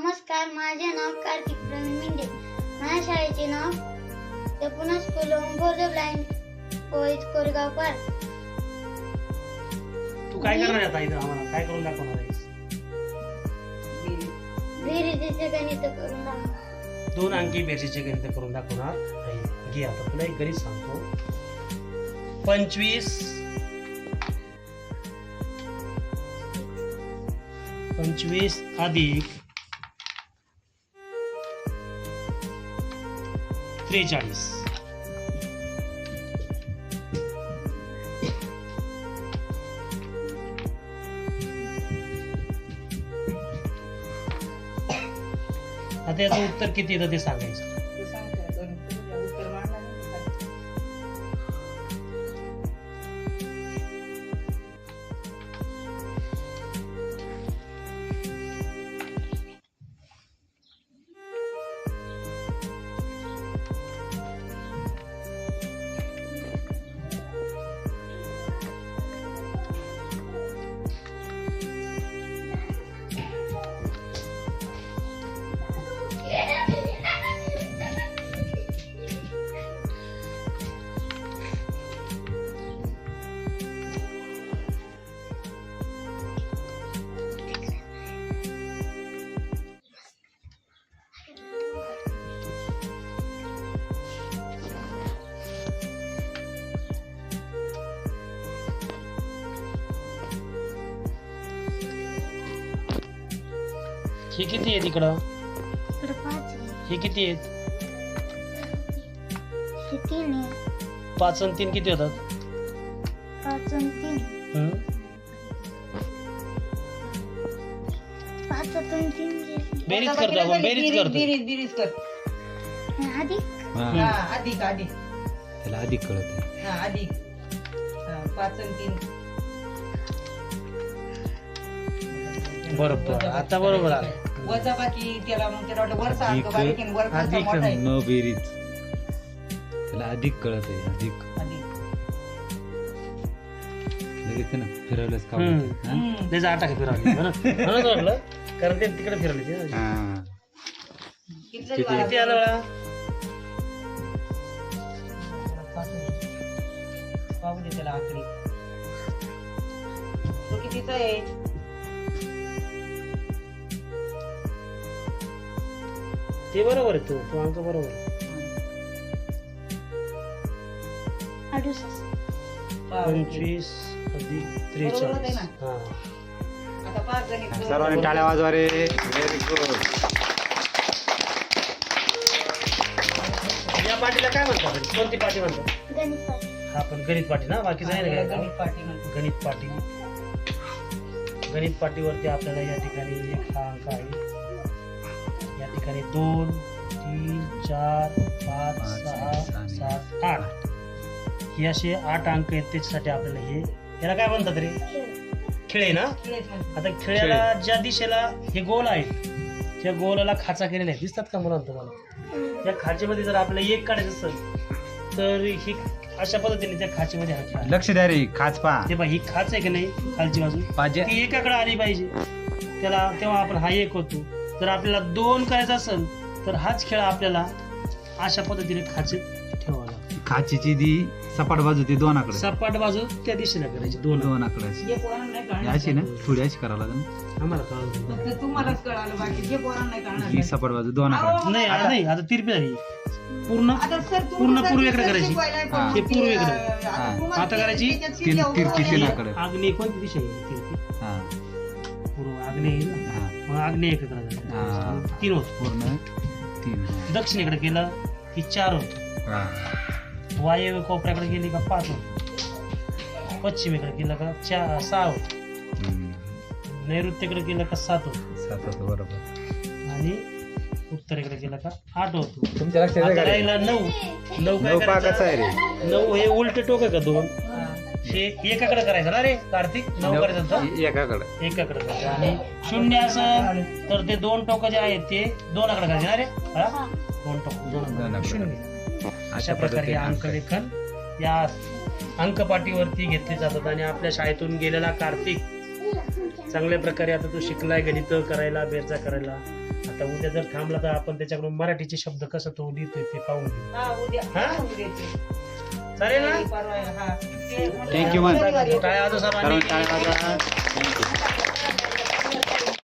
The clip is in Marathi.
नमस्कार, माझे नाव कार्तिक प्रवीण मिंडे. माझ्या शाळेचे नाव जपुना school home for the blind कोळीज कोरेगाव पार्क. तू काय करणार आहे आता इथं? आम्हाला काय करून दाखवणार आहेस? बेरीजचे गणित करून दाखव. 2 अंकी बेरीजचे गणित करून दाखवणार आहे. घे आता तुला एक गणित सांगतो. 25 अधिक 43. आता याचं उत्तर किती येतं ते सांगायचं. हे किती आहे तिकडं? इकडे 5 आहे. हे किती आहेत? हे 3 आहे. 5 आणि 3 किती होतात? 5 आणि 3. 5 आणि 3 बेरीज करतो आपण, बेरीज करतो. बेरीज कर. अधिक अधिक अधिक त्याला अधिक कळत अधिक 5 आणि 3. बरोबर, आता बरोबर आलं. वजा बाकी त्याला मग त्याला वाटतं वरचा अंक अधिक- बारीक आहे आणि वरचा अधिक मोठा आहे. न बेरीज त्याला अधिक कळत आहे. अधिक अधिक. लगेच ना फिरवलंच का हम्म. होतं? हा? त्याचा आटा का फिरवली म्हणून वाटलं, कारण ते तिकडे फिरवली ते. हा. किती झाली बाळा? किती आलं बघा? पाहू दे त्याला आकडे. तो कितीचा आहे? ते बरोबर आहे. तो अंक बरोबर आहे. 68. 25 अधिक बरोबर आहे 43. ना? हा. आता 5 जणी सर्वांनी टाळ्या वाजवा रे. Very good. या पाटीला काय म्हणतात? कोणती पाटी म्हणतात? गणित पाठ. हा, पण गणित पाटी ना, बाकीचं नाही ना काय? गणित पाटी म्हणतात. गणित पाटी. गणित पाटीवरती आपल्याला या ठिकाणी एक हा अंक आहे. या ठिकाणी 2 3 4 5 6 7 8 हे असे 8 अंक आहेत. त्याच्यासाठी आपल्याला हे याला काय म्हणतात रे? खिळे ना. खेळच म्हणतात. आता खिळ्याला ज्या दिशेला हे गोल आहेत त्या गोलाला खाचा केलेला आहे. दिसतात का मुलांना तुम्हाला? या खाचेमध्ये जर आपल्याला एक काढायचं असेल तर ही अशा पद्धतीने त्या खाचेमध्ये हा खेळा. लक्ष द्या रे. खाच पा ते पहा, ही खाच आहे की नाही खालची बाजू पाहिजे. ती एकाकडे आली पाहिजे. त्याला तेव्हा आपण हा एक होतो. जर आपल्याला 2 करायचा असेल तर हाच खेळ आपल्याला अशा पद्धतीने खाचे ठेवावा लागतो. खाचीची दी सपाट बाजू ती 2 आकडे. सपाट बाजू त्या दिशेला करायची. 2 2 आकडे अशी. जे पोरांना नाही कळणार. अशी ना थोडी अशी करावं लागेल. आम्हाला कळलं. फक्त तुम्हालाच कळालं, बाकी जे पोरांना नाही कळणार. ही सपाट बाजू 2 आकडे. नाही आता तिरपी झाली पूर्ण. आता सर पूर्ण पूर्वेकडे करायची. शिकवायला पण हा. हे पूर्वेकडे. हा. तुम्हाला आता करायची त्याच्यात तीन शिकवलं तिरकी नाही. 3 आकडे. आग्नेय कोणती दिशा आहे? तिरपी. हा. पूर्व आग्नेय आहे ना. हा. मग आग्नेय एकत्र हा. झालं. 3 होत. पूर्ण 3. दक्षिणेकडे केलं की 4 होत. हा. वायव्य कोपऱ्याकडे गेली का 5 होत. पश्चिमेकडे केलं का 6 होत. हम्म. नैऋत्येकडे केलं का 7 होत. 7 होतं बरोबर. आणि उत्तरेकडे केलं का 8 होतो. तुमच्या लक्षात आहे आता का रे? राहिला 9. 9 काय 9 पा कसा करायचं? आहे रे? 9 हे उलटे टोक आहे का 2? हा. हे एकाकडे करायचं ना रे कार्तिक? 9 करायचं होतं एकाकडे. एकाकडे करायचं. आणि 0 असेल तर ते 2 टोक जे आहेत ते 2कडे करायचे ना रे. हा? 2 टोक 2 2 0. अशा अशा प्रकारे हे पद्धतीने अंकलेखन या अंकपाटीवरती घेतले जातात. आणि आपल्या शाळेतून गेलेला कार्तिक चांगल्या प्रकारे आता तो शिकलाय गणित करायला, बेरजा करायला. आता उद्या जर थांबला तर आपण त्याच्याकडून मराठीचे शब्द कसं तो लिहितोय ते पाहून घेऊ. हा उद्या हा? उद्याची. चालेल ना? परवा हा. ते- Thank you, man. टाळ्या वाजवा सर्वांनी. सर्वांनी टाळ्या वाजवा. Thank you.